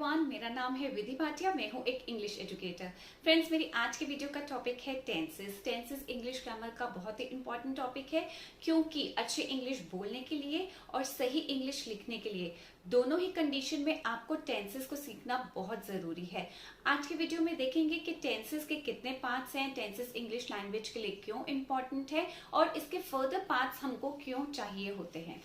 Everyone, मेरा नाम है विधि भाटिया। मैं हूँ एक इंग्लिश एजुकेटर। फ्रेंड्स, मेरी आज के वीडियो का टॉपिक है टेंसेस। टेंसेस इंग्लिश ग्रामर का बहुत ही इंपॉर्टेंट टॉपिक है, क्योंकि अच्छी इंग्लिश बोलने के लिए और सही इंग्लिश लिखने के लिए दोनों ही कंडीशन में आपको टेंसेस को सीखना बहुत जरूरी है। आज के वीडियो में देखेंगे कि टेंसेस के कितने पार्ट्स हैं, टेंसेस इंग्लिश लैंग्वेज के लिए क्यों इंपॉर्टेंट है और इसके फर्दर पार्ट्स हमको क्यों चाहिए होते हैं।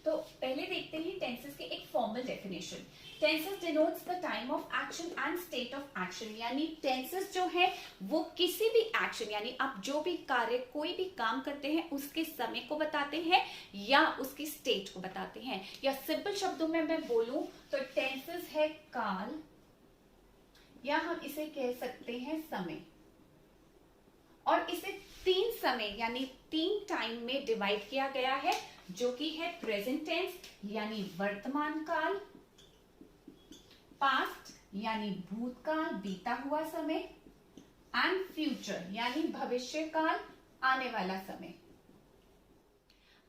तो पहले देखते हैं टेंसेस के एक formal definition. Tenses denotes the time of action and state of action, यानी टेंसेस जो है वो किसी भी एक्शन यानी आप जो भी कार्य कोई भी काम करते हैं उसके समय को बताते हैं या उसकी स्टेट को बताते हैं। या सिंपल शब्दों में मैं बोलूं तो टेंसेस है काल, या हम इसे कह सकते हैं समय, और इसे तीन समय यानी तीन टाइम में डिवाइड किया गया है, जो कि है प्रेजेंट टेंस यानी वर्तमान काल, पास्ट यानी भूतकाल बीता हुआ समय, एंड फ्यूचर यानी भविष्य काल आने वाला समय।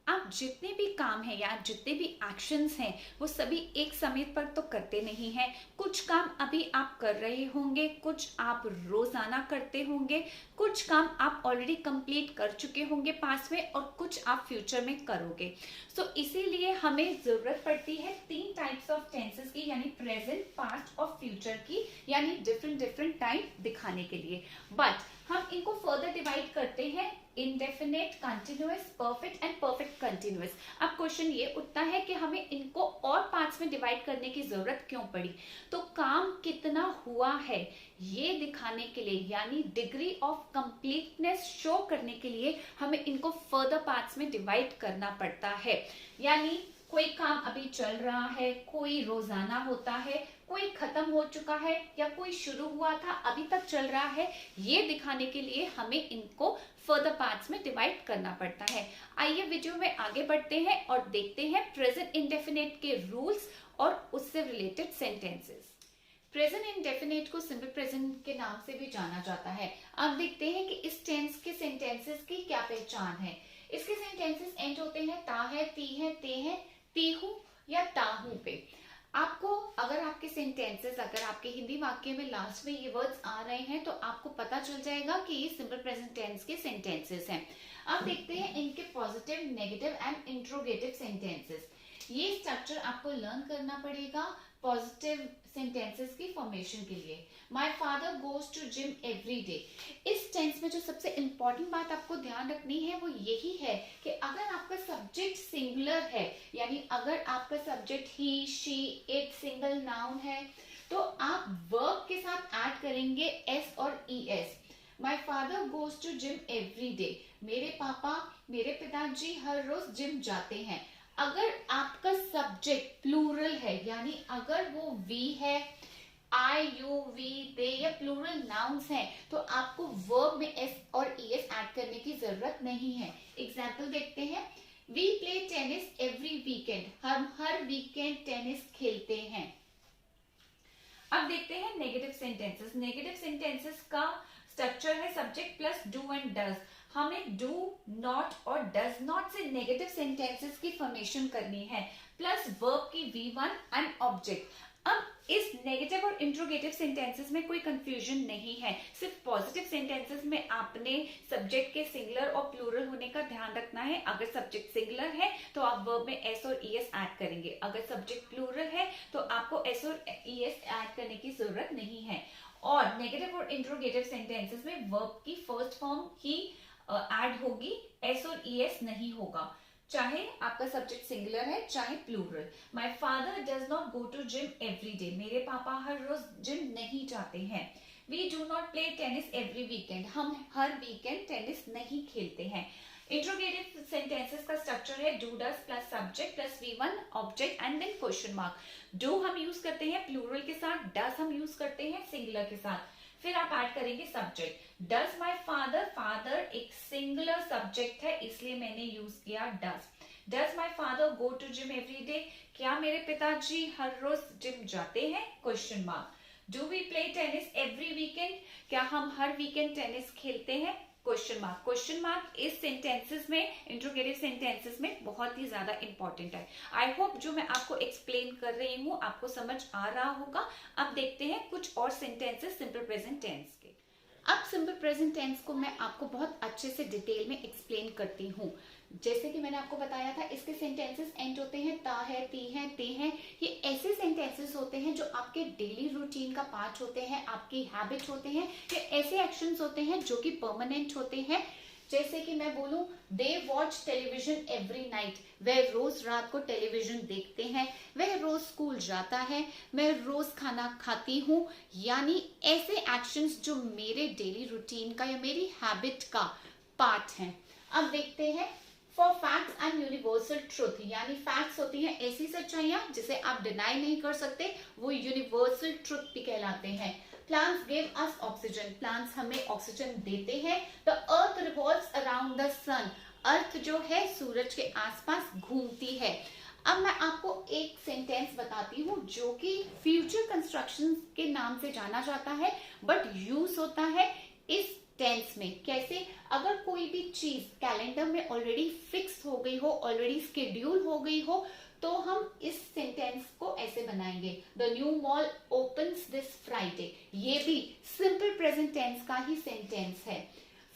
आप जितने भी काम हैं या जितने भी एक्शंस हैं वो सभी एक समय पर तो करते नहीं हैं। कुछ काम अभी आप कर रहे होंगे, कुछ आप रोजाना करते होंगे, कुछ काम आप ऑलरेडी कंप्लीट कर चुके होंगे पास्ट में और कुछ आप फ्यूचर में करोगे। सो इसीलिए हमें जरूरत पड़ती है तीन टाइप्स ऑफ टेंसेस की, यानी प्रेजेंट, पास्ट और फ्यूचर की, यानी डिफरेंट टाइम दिखाने के लिए। बट हम इनको फर्दर डिवाइड करते हैं indefinite, continuous, perfect and perfect continuous. अब क्वेश्चन ये उठता है कि हमें इनको और पार्ट्स में डिवाइड करने की जरूरत क्यों पड़ी। तो काम कितना हुआ है ये दिखाने के लिए, यानी डिग्री ऑफ कंप्लीटनेस शो करने के लिए हमें इनको फर्दर पार्ट्स में डिवाइड करना पड़ता है। यानी कोई काम अभी चल रहा है, कोई रोजाना होता है, कोई खत्म हो चुका है या कोई शुरू हुआ था अभी तक चल रहा है, ये दिखाने के लिए हमें इनको फर्दर पार्ट्स में डिवाइड करना पड़ता है। आइए वीडियो में आगे बढ़ते हैं और देखते हैं प्रेजेंट इंडेफिनिट के रूल्स और उससे रिलेटेड सेंटेंसेस। प्रेजेंट इंडेफिनिट को सिंपल प्रेजेंट के नाम से भी जाना जाता है। अब देखते हैं कि इस टेंस के सेंटेंसेस की क्या पहचान है। इसके सेंटेंसेस एंड होते हैं ता है, ती है, ते है, ती हूं या ताहू पे। आपको अगर आपके सेंटेंसेस, अगर आपके हिंदी वाक्य में लास्ट में ये वर्ड्स आ रहे हैं तो आपको पता चल जाएगा कि ये सिंपल प्रेजेंट टेंस के सेंटेंसेस हैं। अब देखते हैं इनके positive, negative and interrogative sentences. ये स्ट्रक्चर आपको लर्न करना पड़ेगा पॉजिटिव सेंटेंसेस की फॉर्मेशन के लिए। My father goes to gym every day. इस टेंस में जो सबसे इंपॉर्टेंट बात आपको ध्यान रखनी है वो यही है कि अगर आपका सब्जेक्ट सिंगुलर है, यानी अगर आपका subject he, she, it single noun है, तो आप वर्ब के साथ ऐड करेंगे एस और E S. My father goes to gym every day. मेरे पापा, मेरे पिताजी हर रोज जिम जाते हैं। अगर आपका सब्जेक्ट प्लूरल है, यानी अगर वो वी है, आई, यू, वी, दे या प्लूरल नाउन्स हैं, तो आपको वर्ब में एस और ई एस ऐड करने की जरूरत नहीं है। एग्जाम्पल देखते हैं। We play tennis every weekend. हम हर वीकेंड टेनिस खेलते हैं। अब देखते हैं नेगेटिव सेंटेंसेस। नेगेटिव सेंटेंसेस का स्ट्रक्चर है subject plus do and does. हमें डू, नॉट और डज नॉट से नेगेटिव सेंटेंसेस की फॉर्मेशन करनी है, प्लस वर्ब की V1 एंड ऑब्जेक्ट। अब इस नेगेटिव और इंट्रोगेटिव सेंटेंसेस में कोई कंफ्यूजन नहीं है। सिर्फ पॉजिटिव सेंटेंसेस में आपने सब्जेक्ट के सिंगुलर और प्लूरल होने का ध्यान रखना है। अगर सब्जेक्ट सिंगुलर है तो आप वर्ब में एस और ई एस ऐड करेंगे। अगर सब्जेक्ट प्लूरल है तो आपको एस और ई एस ऐड करने की जरूरत नहीं है। और नेगेटिव और इंट्रोगेटिव सेंटेंसेस में वर्ब की फर्स्ट फॉर्म ही ऐड होगी, एस और ई एस नहीं होगा, चाहे आपका सब्जेक्ट सिंगुलर है चाहे plural. My father does not go to gym every day. मेरे पापा हर रोज जिम नहीं जाते हैं। We do not play tennis every weekend. हम हर वीकेंड टेनिस नहीं खेलते हैं। इंट्रोगेटिव सेंटेंसेस का स्ट्रक्चर है do does plus subject plus V1 object and then question mark. Do हम यूज करते हैं प्लूरल के साथ, डज हम यूज करते हैं सिंगुलर के साथ। फिर आप ऐड करेंगे subject. Does my father, father एक सिंगुलर सब्जेक्ट है इसलिए मैंने यूज किया does. Does my father go to gym every day. क्या मेरे पिताजी हर रोज जिम जाते हैं, question mark. Do we play tennis every weekend. क्या हम हर वीकेंड टेनिस खेलते हैं, क्वेश्चन मार्क इस सेंटेंसेस में, इंट्रोगेटिव सेंटेंसेस में बहुत ही ज्यादा इंपॉर्टेंट है। आई होप जो मैं आपको एक्सप्लेन कर रही हूँ आपको समझ आ रहा होगा। अब देखते हैं कुछ और सेंटेंसेस सिंपल प्रेजेंट टेंस के। अब सिंपल प्रेजेंट टेंस को मैं आपको बहुत अच्छे से डिटेल में एक्सप्लेन करती हूँ। जैसे कि मैंने आपको बताया था, इसके सेंटेंसेस एंड होते हैं ता है, ती है, ते हैं। ये ऐसे सेंटेंसेस होते हैं जो आपके डेली रूटीन का पार्ट होते हैं, आपकी हैबिट होते हैं। ये ऐसे एक्शंस होते हैं जो कि परमानेंट होते हैं। जैसे कि मैं बोलूं, they watch television every night, वह रोज रात को टेलीविजन देखते हैं। वह रोज स्कूल जाता है, मैं रोज खाना खाती हूँ। यानी ऐसे एक्शंस जो मेरे डेली रूटीन का या मेरी हैबिट का पार्ट हैं। अब देखते हैं for facts and universal truth, यानी फैक्ट्स होती हैं ऐसी सच्चाइयां जिसे आप डिनाई नहीं कर सकते, वो यूनिवर्सल ट्रुथ भी कहलाते हैं। Plants give us oxygen, plants हमें ऑक्सीजन देते हैं। The earth revolves around the sun, earth जो है सूरज के आसपास घूमती है। अब मैं आपको एक सेंटेंस बताती हूँ जो कि फ्यूचर कंस्ट्रक्शन के नाम से जाना जाता है, बट यूज होता है इस टेंस में। कैसे? अगर कोई भी चीज कैलेंडर में ऑलरेडी फिक्स हो गई हो, ऑलरेडी शेड्यूल हो गई हो, तो हम इस सेंटेंस को ऐसे बनाएंगे, the new mall opens this Friday. ये भी सिंपल प्रेजेंट टेंस का ही सेंटेंस है।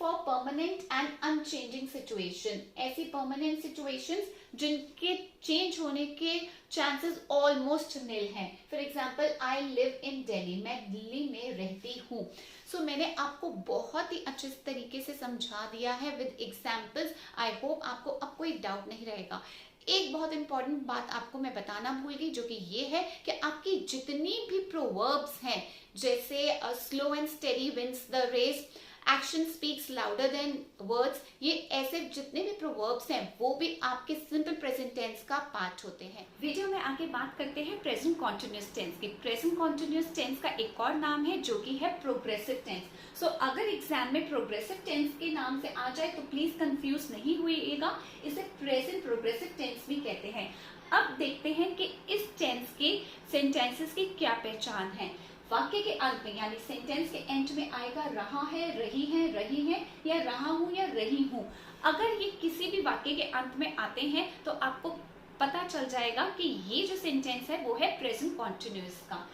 For permanent and unchanging situation, ऐसी परमानेंट सिचुएशंस जिनके चेंज होने के चांसेस ऑलमोस्ट निल हैं। For example, I live in Delhi, मैं दिल्ली में रहती हूँ। सो मैंने आपको बहुत ही अच्छे तरीके से समझा दिया है विद एग्जाम्पल्स। आई होप आपको अब कोई डाउट नहीं रहेगा। एक बहुत इंपॉर्टेंट बात आपको मैं बताना भूल गई, जो कि ये है कि आपकी जितनी भी प्रोवर्ब्स हैं, जैसे slow and steady wins the race, action speaks louder than words, ये ऐसे जितने भी प्रोवर्ब्स हैं वो भी आपके सिंपल प्रेजेंट टेंस का पार्ट होते हैं। वीडियो में आगे बात करते हैं प्रेजेंट कॉन्टिन्यूअस टेंस की। प्रेजेंट कॉन्टिन्यूअस टेंस का एक और नाम है जो कि है प्रोग्रेसिव टेंस। सो अगर एग्जाम में प्रोग्रेसिव टेंस के नाम से आ जाए तो प्लीज कंफ्यूज नहीं हुइएगा, इसे प्रेजेंट प्रोग्रेसिव टेंस भी कहते हैं। अब देखते हैं कि इस टेंस के सेंटेंसेस की क्या पहचान है। वाक्य के अंत में यानी सेंटेंस के एंड में आएगा रहा है, रही है या रहा हूं या रही हूं। अगर ये किसी भी वाक्य के अंत में आते हैं तो आपको पता चल जाएगा कि ये जो सेंटेंस है वो है प्रेजेंट कॉन्टिन्यूअस का।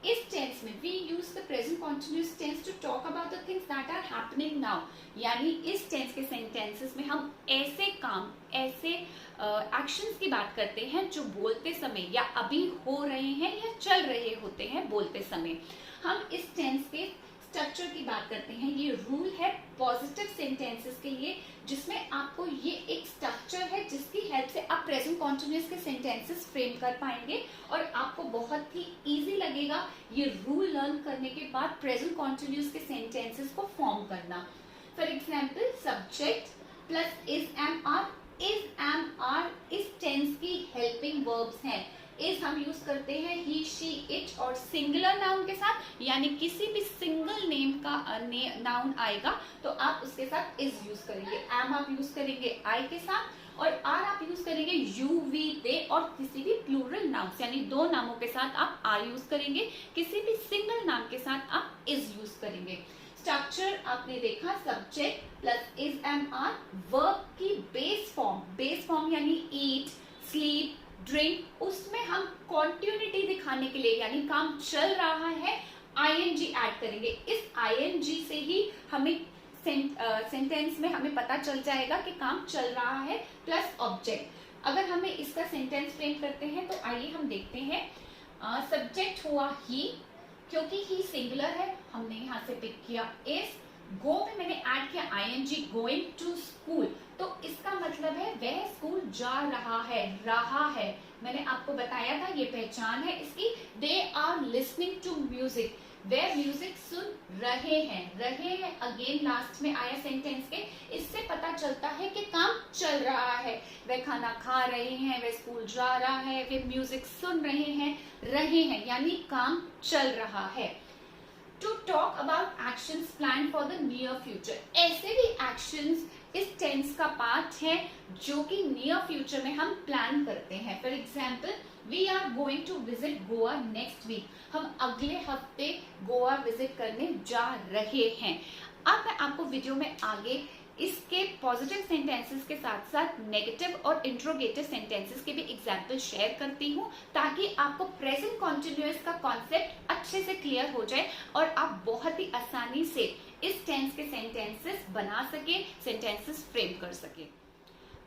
इस टेंस में we use the present continuous tense to talk about the things that are happening now, यानी इस टेंस के सेंटेंसेस में हम ऐसे काम, ऐसे एक्शंस की बात करते हैं जो बोलते समय या अभी हो रहे हैं या चल रहे होते हैं बोलते समय। हम इस टेंस के स्ट्रक्चर की बात करते हैं। ये रूल है पॉजिटिव सेंटेंसेस के लिए, जिसमें आपको ये एक स्ट्रक्चर है जिसकी हेल्प से आप प्रेजेंट कॉन्टिन्यूअस के सेंटेंसेस फ्रेम कर पाएंगे और आपको बहुत ही इजी लगेगा ये रूल लर्न करने के बाद प्रेजेंट कॉन्टिन्यूअस के सेंटेंसेस को फॉर्म करना। For example, subject plus is am are, is am are इस टेंस की हेल्पिंग वर्ब्स हैं। इज हम यूज करते हैं ही, शी, इट और सिंगुलर नाउन के साथ, यानी किसी भी सिंगल नेम का नाउन आएगा तो आप उसके साथ इज यूज करेंगे। एम आप यूज करेंगे आई के साथ और आर आप यूज करेंगे यू, वी, दे और किसी भी प्लूरल नाउन यानी दो नामों के साथ आप आर यूज करेंगे। किसी भी सिंगल नाम के साथ आप इज यूज करेंगे। स्ट्रक्चर आपने देखा, subject plus is am are, verb की बेस फॉर्म यानी ईट, स्लीप, ड्रिंक, उसमें हम कॉन्टिन्यूटी दिखाने के लिए यानी काम चल रहा है आईएनजी ऐड करेंगे। इस आईएनजी से ही हमें सेंटेंस में हमें पता चल जाएगा कि काम चल रहा है, प्लस ऑब्जेक्ट। अगर हमें इसका सेंटेंस फ्रेम करते हैं तो आइए हम देखते हैं। सब्जेक्ट हुआ ही, क्योंकि ही सिंगुलर है हमने यहाँ से पिक किया इज। गो में मैंने ऐड किया आईएनजी, गोइंग टू स्कूल, तो इसका मतलब है वह स्कूल जा रहा है। मैंने आपको बताया था ये पहचान है इसकी। They are listening to music, वे म्यूजिक सुन रहे हैं अगेन लास्ट में आया सेंटेंस के। इससे पता चलता है कि काम चल रहा है। वे खाना खा रहे हैं, वे स्कूल जा रहा है, वे म्यूजिक सुन रहे हैं यानी काम चल रहा है। To talk about actions plan for the near future, ऐसे भी एक्शंस इस टेंस का पार्ट है जो कि नियर फ्यूचर में हम प्लान करते हैं। For example, we are going to visit Goa next week, हम अगले हफ्ते गोवा विजिट करने जा रहे हैं। अब मैं आपको वीडियो में आगे इसके पॉजिटिव सेंटेंसेस के साथ साथ नेगेटिव और इंट्रोगेटिव सेंटेंसेस के भी एग्जाम्पल शेयर करती हूँ, ताकि आपको प्रेजेंट कॉन्टिन्यूअस का कॉन्सेप्ट अच्छे से क्लियर हो जाए और आप बहुत ही आसानी से इस टेंस के सेंटेंसेस बना सके, सेंटेंसेस फ्रेम कर सके।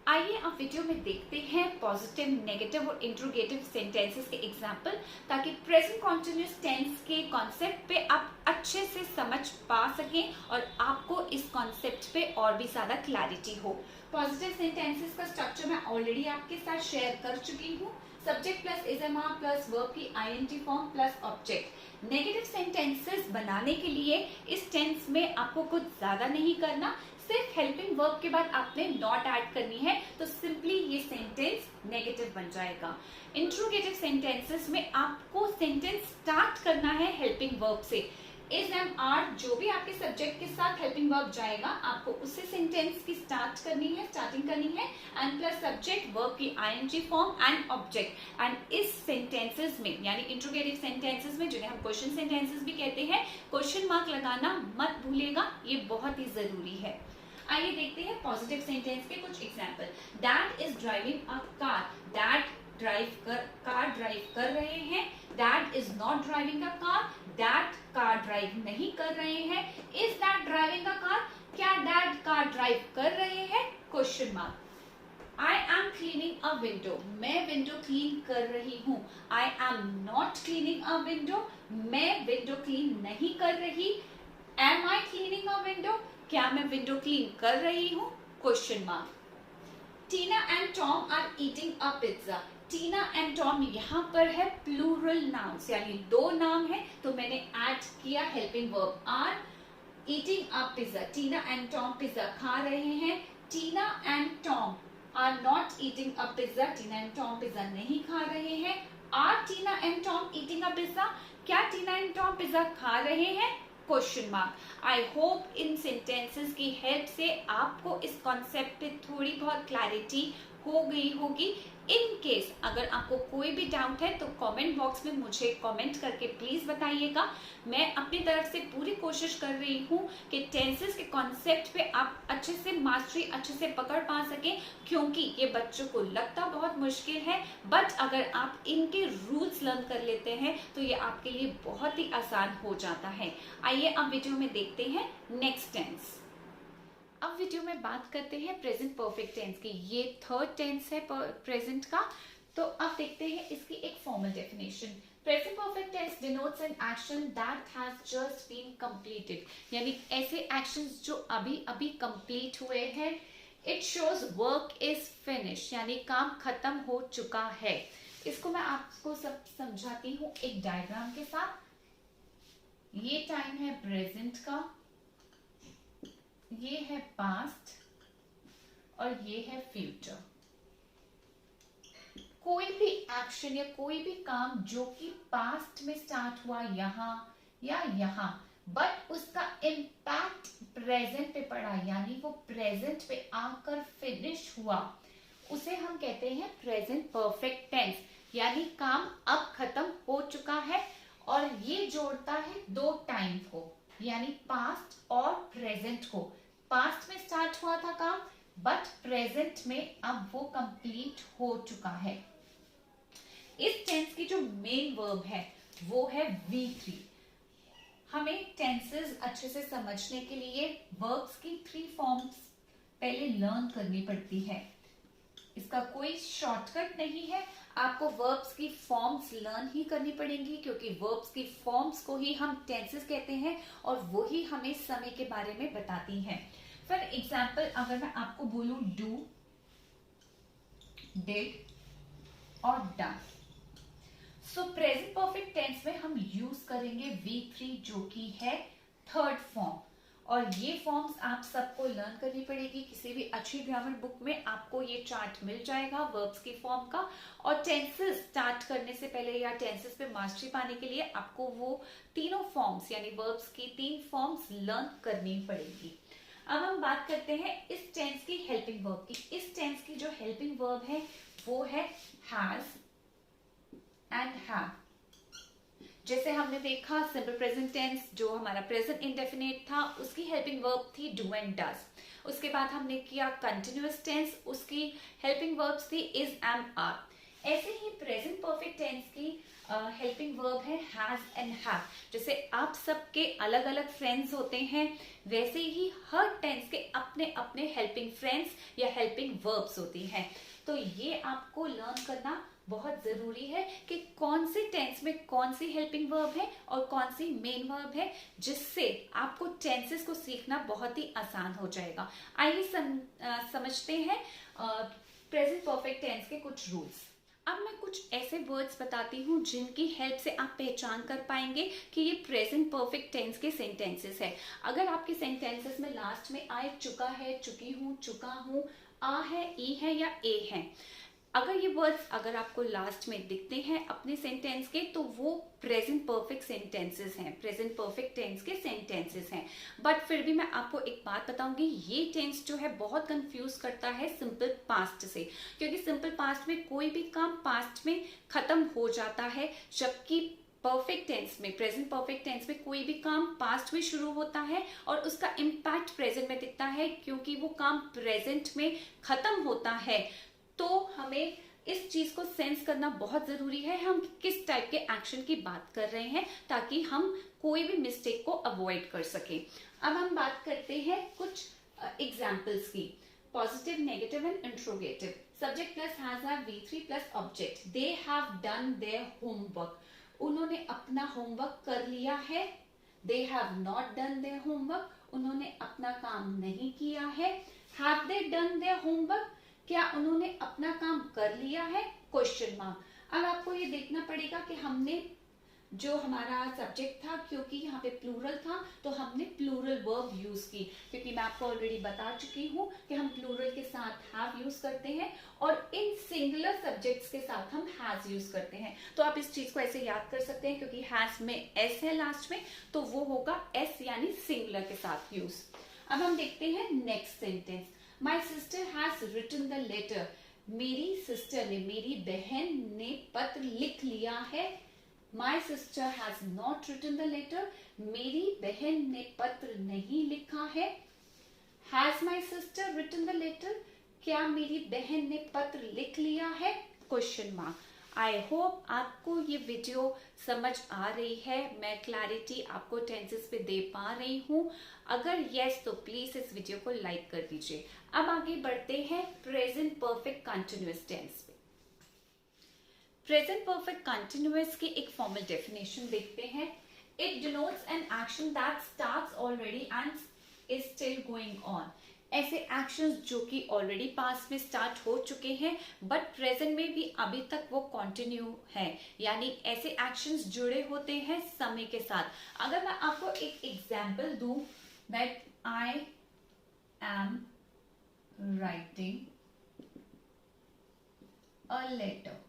आइए आप वीडियो में देखते हैं पॉजिटिव, नेगेटिव और इंट्रोगेटिव सेंटेंसेस के एग्जाम्पल, ताकि प्रेजेंट कॉन्टिन्यूअस टेंस के कॉन्सेप्ट पे आप अच्छे से समझ पा सकें और आपको इस कॉन्सेप्ट पे और भी ज्यादा क्लैरिटी हो। पॉजिटिव सेंटेंसेस का स्ट्रक्चर मैं ऑलरेडी आपके साथ शेयर कर चुकी हूँ। सब्जेक्ट प्लस इजएमआर प्लस वर्ब की INT form plus object. Negative sentences बनाने के लिए इस टेंस में आपको कुछ ज्यादा नहीं करना, सिर्फ हेल्पिंग वर्ब के बाद आपने नॉट ऐड करनी है, तो सिंपली ये सेंटेंस नेगेटिव बन जाएगा। इंट्रोगेटिव सेंटेंसेस में आपको सेंटेंस स्टार्ट करना है हेल्पिंग वर्ब से। इज एम आर जो भी आपके सब्जेक्ट के साथ हेल्पिंग वर्ब जाएगा, आपको उससे सेंटेंस की स्टार्टिंग करनी है एंड प्लस सब्जेक्ट, वर्ब की ING form and object. And इस सेंटेंसेस में यानी इंट्रोगेटिव सेंटेंसेस में, जिन्हें हम क्वेश्चन सेंटेंसेस भी कहते हैं, क्वेश्चन मार्क लगाना मत भूलिएगा, ये बहुत ही जरूरी है। आइए देखते हैं पॉजिटिव सेंटेंस के कुछ example. Dad is driving a car. Dad car drive कर रहे हैं। Dad is not driving a car. Dad car drive नहीं कर रहे हैं। Is dad driving a car? क्या डैड कार ड्राइव कर रहे हैं? Question mark. I am cleaning a window. मैं विंडो क्लीन कर रही हूँ। I am not cleaning a window. मैं विंडो क्लीन नहीं कर रही। एम आई क्लीनिंग अ विंडो? क्या मैं विंडो क्लीन कर रही हूँ? Question mark. Tina and Tom are eating a pizza. Tina and Tom यहाँ पर है प्लूरल नाउन्स, यानी दो नाम है, तो मैंने ऐड किया helping verb are. Eating a pizza, Tina and Tom pizza खा रहे हैं। Tina and Tom are not eating a pizza. Tina and Tom pizza नहीं खा रहे हैं। Are Tina and Tom eating a pizza? क्या टीना एंड टॉम पिज्जा खा रहे हैं? Question mark. I hope in sentences की हेल्प से आपको इस कॉन्सेप्ट पे थोड़ी बहुत क्लैरिटी हो गई होगी। इन केस अगर आपको कोई भी डाउट है तो कमेंट बॉक्स में मुझे कमेंट करके प्लीज बताइएगा। मैं अपनी तरफ से पूरी कोशिश कर रही हूँ कि टेंसेस के कॉन्सेप्ट पे आप अच्छे से मास्टरी, अच्छे से पकड़ पा सकें, क्योंकि ये बच्चों को लगता बहुत मुश्किल है, बट अगर आप इनके रूल्स लर्न कर लेते हैं तो ये आपके लिए बहुत ही आसान हो जाता है। आइए अब वीडियो में देखते हैं नेक्स्ट टेंस। अब वीडियो में बात करते हैं प्रेजेंट परफेक्ट टेंस की। ये थर्ड टेंस है प्रेजेंट का। तो अब देखते हैं इसकी एक formal definition. Present perfect tense denotes an action that has just been completed, यानी ऐसे एक्शंस जो अभी अभी कंप्लीट हुए हैं। It shows work is finish, यानी काम खत्म हो चुका है। इसको मैं आपको सब समझाती हूँ एक डायग्राम के साथ। ये टाइम है प्रेजेंट का, ये है पास्ट और ये है फ्यूचर। कोई भी एक्शन या कोई भी काम जो कि पास्ट में स्टार्ट हुआ यहाँ या यहाँ, बट उसका इम्पैक्ट प्रेजेंट पे पड़ा, यानी वो प्रेजेंट पे आकर फिनिश हुआ, उसे हम कहते हैं प्रेजेंट परफेक्ट टेंस, यानी काम अब खत्म हो चुका है। और ये जोड़ता है दो टाइम को, यानी पास्ट और प्रेजेंट को। पास्ट में स्टार्ट हुआ था काम, बट प्रेजेंट में अब वो कंप्लीट हो चुका है। इस टेंस की जो मेन वर्ब है वो है V3। हमें टेंसेस अच्छे से समझने के लिए वर्ब्स की 3 फॉर्म्स पहले लर्न करनी पड़ती है। इसका कोई शॉर्टकट नहीं है, आपको वर्ब्स की फॉर्म्स लर्न ही करनी पड़ेंगी, क्योंकि वर्ब्स की फॉर्म्स को ही हम टेंसेस कहते हैं और वो ही हमें समय के बारे में बताती हैं। फॉर एग्जाम्पल अगर मैं आपको बोलूं डू, डिड और done, so present perfect tense में हम यूज करेंगे V3 जो कि है थर्ड फॉर्म। और ये फॉर्म्स आप सबको लर्न करनी पड़ेगी। किसी भी अच्छी ग्रामर बुक में आपको ये चार्ट मिल जाएगा वर्ब्स की फॉर्म का। और टेंसेस स्टार्ट करने से पहले या टेंसेस पे मास्टरी पाने के लिए आपको वो तीनों फॉर्म्स यानी वर्ब्स की 3 फॉर्म्स लर्न करनी पड़ेगी। अब हम बात करते हैं इस टेंस की हेल्पिंग वर्ब की। इस टेंस की जो हेल्पिंग वर्ब है वो है हैज एंड हैव। जैसे हमने देखा सिंपल प्रेजेंट टेंस जो हमारा प्रेजेंट इंडेफिनिट था उसकी हेल्पिंग वर्ब थी डू एंड डज। उसके बाद हमने किया कंटिन्यूअस टेंस, उसकी हेल्पिंग वर्ब्स थी इज एम आर। ऐसे ही प्रेजेंट परफेक्ट टेंस की हेल्पिंग वर्ब है हैज एंड हैव। जैसे आप सबके अलग अलग फ्रेंड्स होते हैं वैसे ही हर टेंस के अपने अपने हेल्पिंग फ्रेंड्स या हेल्पिंग वर्ब्स होती हैं। तो ये आपको लर्न करना बहुत जरूरी है कि कौन से टेंस में कौन सी हेल्पिंग वर्ब है और कौन सी मेन वर्ब है, जिससे आपको टेंसेस को सीखना बहुत ही आसान हो जाएगा। आइए समझते हैं प्रेजेंट परफेक्ट टेंस के कुछ रूल्स। अब मैं कुछ ऐसे वर्ड्स बताती हूँ जिनकी हेल्प से आप पहचान कर पाएंगे कि ये प्रेजेंट परफेक्ट टेंस के सेंटेंसेस है। अगर आपके सेंटेंसेस में लास्ट में आए चुका है, चुकी हूँ, चुका हूँ, आ है, ई है या ए है, अगर ये वर्ड्स अगर आपको लास्ट में दिखते हैं अपने सेंटेंस के तो वो प्रेजेंट परफेक्ट सेंटेंसेस हैं, प्रेजेंट परफेक्ट टेंस के सेंटेंसेस हैं। बट फिर भी मैं आपको एक बात बताऊंगी, ये टेंस जो है बहुत कंफ्यूज करता है सिंपल पास्ट से, क्योंकि सिंपल पास्ट में कोई भी काम पास्ट में खत्म हो जाता है, जबकि परफेक्ट टेंस में, प्रेजेंट परफेक्ट टेंस में कोई भी काम पास्ट में शुरू होता है और उसका इम्पैक्ट प्रेजेंट में दिखता है, क्योंकि वो काम प्रेजेंट में खत्म होता है। तो हमें इस चीज को सेंस करना बहुत जरूरी है, हम किस टाइप के एक्शन की बात कर रहे हैं, ताकि हम कोई भी मिस्टेक को अवॉइड कर सकें। अब हम बात करते हैं कुछ एग्जाम्पल्स की। Positive, negative and interrogative. Subject plus has have, V3 plus object. They have done their homework. उन्होंने अपना होमवर्क कर लिया है। They have not done their homework. उन्होंने अपना काम नहीं किया है। Have they done their homework. क्या उन्होंने अपना काम कर लिया है? Question mark. अब आपको ये देखना पड़ेगा कि हमने जो हमारा सब्जेक्ट था, क्योंकि यहाँ पे प्लूरल था तो हमने प्लूरल वर्ब यूज की, क्योंकि मैं आपको ऑलरेडी बता चुकी हूँ कि हम प्लूरल के साथ हैव यूज करते हैं और इन सिंगुलर सब्जेक्ट्स के साथ हम हैज यूज करते हैं। तो आप इस चीज को ऐसे याद कर सकते हैं, क्योंकि हैज में एस है लास्ट में, तो वो होगा एस यानी सिंगुलर के साथ यूज। अब हम देखते हैं next sentence. My sister has written the letter. मेरी सिस्टर ने, मेरी बहन ने पत्र लिख लिया है। My sister has not written the letter. मेरी बहन ने पत्र नहीं लिखा है। Has my sister written the letter? क्या मेरी बहन ने पत्र लिख लिया है? Question mark. आई होप आपको ये वीडियो समझ आ रही है, मैं क्लैरिटी आपको टेंसेस पे दे पा रही हूँ। अगर यस तो प्लीज इस वीडियो को लाइक कर दीजिए। अब आगे बढ़ते हैं प्रेजेंट परफेक्ट कंटिन्यूअस टेंस पे। प्रेजेंट परफेक्ट कंटिन्यूअस की एक फॉर्मल डेफिनेशन देखते हैं। It denotes an action that starts already and is still going on. ऐसे एक्शंस जो कि ऑलरेडी पास्ट में स्टार्ट हो चुके हैं बट प्रेजेंट में भी अभी तक वो कंटिन्यू है, यानी ऐसे एक्शंस जुड़े होते हैं समय के साथ। अगर मैं आपको एक एग्जांपल दूं, that I am writing a letter,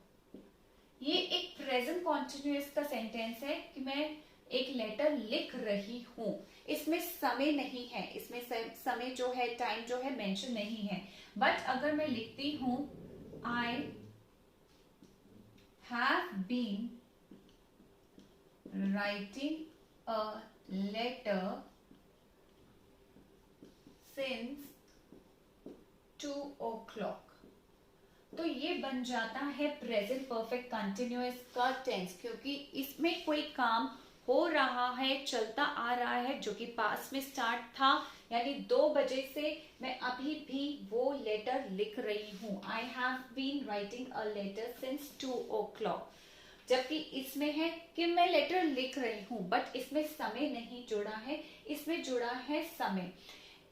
ये एक प्रेजेंट कॉन्टिन्यूअस का सेंटेंस है कि मैं एक लेटर लिख रही हूं। इसमें समय नहीं है, इसमें समय जो है, टाइम जो है मेंशन नहीं है। बट अगर मैं लिखती हूं I have been writing a letter since 2 o'clock, तो ये बन जाता है प्रेजेंट परफेक्ट कंटिन्यूअस का टेंस, क्योंकि इसमें कोई काम हो रहा है, चलता आ रहा है, जो कि पास्ट में स्टार्ट था, यानी 2 बजे से मैं अभी भी वो लेटर लिख रही हूँ। I have been writing a letter since 2 o'clock। जबकि इसमें है कि मैं लेटर लिख रही हूँ, बट इसमें समय नहीं जुड़ा है, इसमें जुड़ा है समय।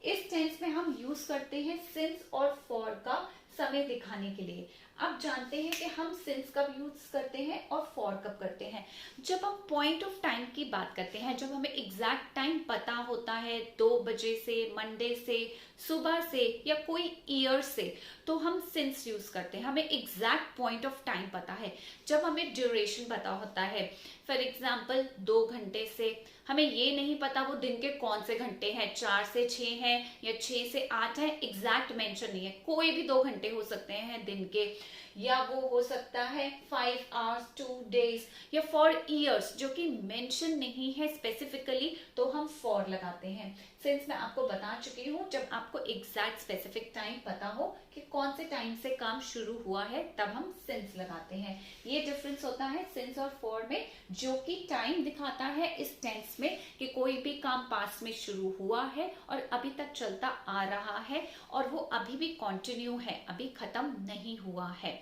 इस टेंस में हम यूज करते हैं सिंस और फॉर का समय दिखाने के लिए। अब जानते हैं कि हम सिंस कब यूज करते हैं और फॉर कब करते हैं। जब हम पॉइंट ऑफ टाइम की बात करते हैं, जब हमें एग्जैक्ट टाइम पता होता है 2 बजे से, मंडे से, सुबह से या कोई ईयर से, तो हम सिंस यूज करते हैं, हमें एग्जैक्ट पॉइंट ऑफ टाइम पता है। जब हमें ड्यूरेशन पता होता है, फॉर एग्जाम्पल 2 घंटे से, हमें ये नहीं पता वो दिन के कौन से घंटे हैं, 4 से 6 हैं या 6 से 8 है, एग्जैक्ट मेंशन नहीं है, कोई भी 2 घंटे हो सकते हैं दिन के। या वो हो सकता है 5 आवर्स, 2 डेज या फॉर ईयर्स, जो कि मेंशन नहीं है स्पेसिफिकली, तो हम फॉर लगाते हैं। सिंस मैं आपको बता चुकी हूँ, जब आपको एग्जैक्ट स्पेसिफिक टाइम पता हो कि कौन से टाइम से काम शुरू हुआ है, तब हम सिंस लगाते हैं। ये डिफरेंस होता है सिंस और फॉर में, जो कि टाइम दिखाता है इस टेंस में कि कोई भी काम पास में शुरू हुआ है और अभी तक चलता आ रहा है और वो अभी भी कंटिन्यू है, अभी खत्म नहीं हुआ है।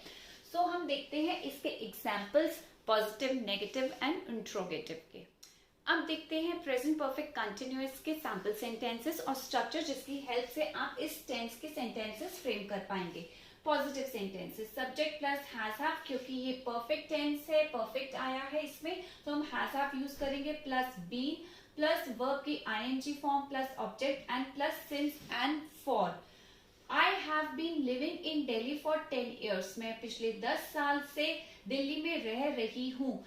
सो हम देखते हैं इसके examples positive, negative and interrogative के। अब देखते हैं प्रेजेंट परफेक्ट कंटिन्यूअस के सैंपल सेंटेंसेस और स्ट्रक्चर, जिसकी हेल्प से आप इस टेंस के सेंटेंसेस फ्रेम कर पाएंगे। Positive sentences, subject plus has have, क्योंकि ये परफेक्ट टेंस है, परफेक्ट आया है इसमें, तो हम हैज हैव यूज करेंगे, प्लस बीन प्लस वर्ब की ING form plus object and plus since and for. I have been living in Delhi for 10 years, मैं पिछले 10 साल से दिल्ली में रह रही हूँ।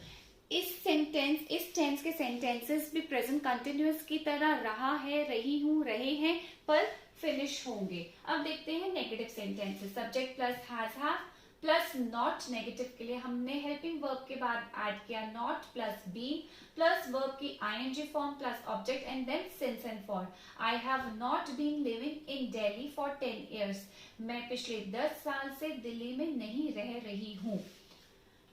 इस टेंस के सेंटेंसेस भी प्रेजेंट कंटिन्यूअस की तरह रहा है, रही हूं, रहे हैं, पर फिनिश होंगे। अब देखते हैं negative sentences, subject plus has have plus not, negative के लिए हमने हेल्पिंग वर्ब के बाद ऐड किया not plus been plus verb की ING form plus object and then since and for. I have not been living in Delhi for 10 years, मैं पिछले 10 साल से दिल्ली में नहीं रह रही हूँ।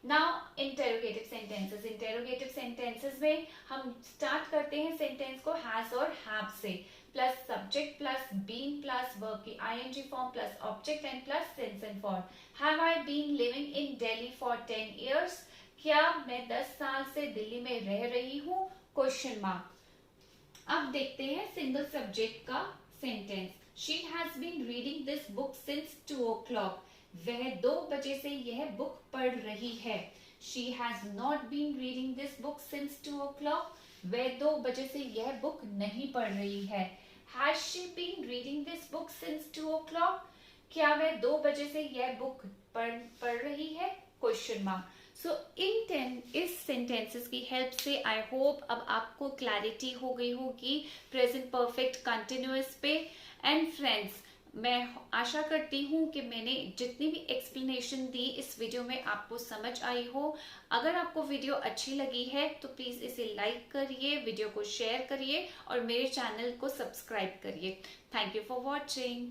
Now interrogative sentences, interrogative sentences में हम स्टार्ट करते हैं सेंटेंस को हैज और हैव से, plus subject plus been plus verb की ING form plus object and plus since and for. Have I been living in Delhi for 10 years, क्या मैं 10 साल से दिल्ली में रह रही हूँ, क्वेश्चन मार्क। अब देखते हैं सिंगल सब्जेक्ट का sentence, she has been reading this book since 2 o'clock, वह 2 बजे से यह बुक पढ़ रही है। She has not been reading this book since 2 o'clock, वह 2 बजे से यह बुक नहीं पढ़ रही है। Has she been reading this book since 2 o'clock, क्या वह 2 बजे से यह बुक पढ़ रही है, क्वेश्चन मार्क। सो इस सेंटेंसेस की हेल्प से आई होप अब आपको क्लैरिटी हो गई होगी प्रेजेंट परफेक्ट कंटिन्यूअस पे। एंड फ्रेंड्स, मैं आशा करती हूँ कि मैंने जितनी भी एक्सप्लेनेशन दी इस वीडियो में आपको समझ आई हो। अगर आपको वीडियो अच्छी लगी है तो प्लीज इसे लाइक करिए, वीडियो को शेयर करिए और मेरे चैनल को सब्सक्राइब करिए। Thank you for watching.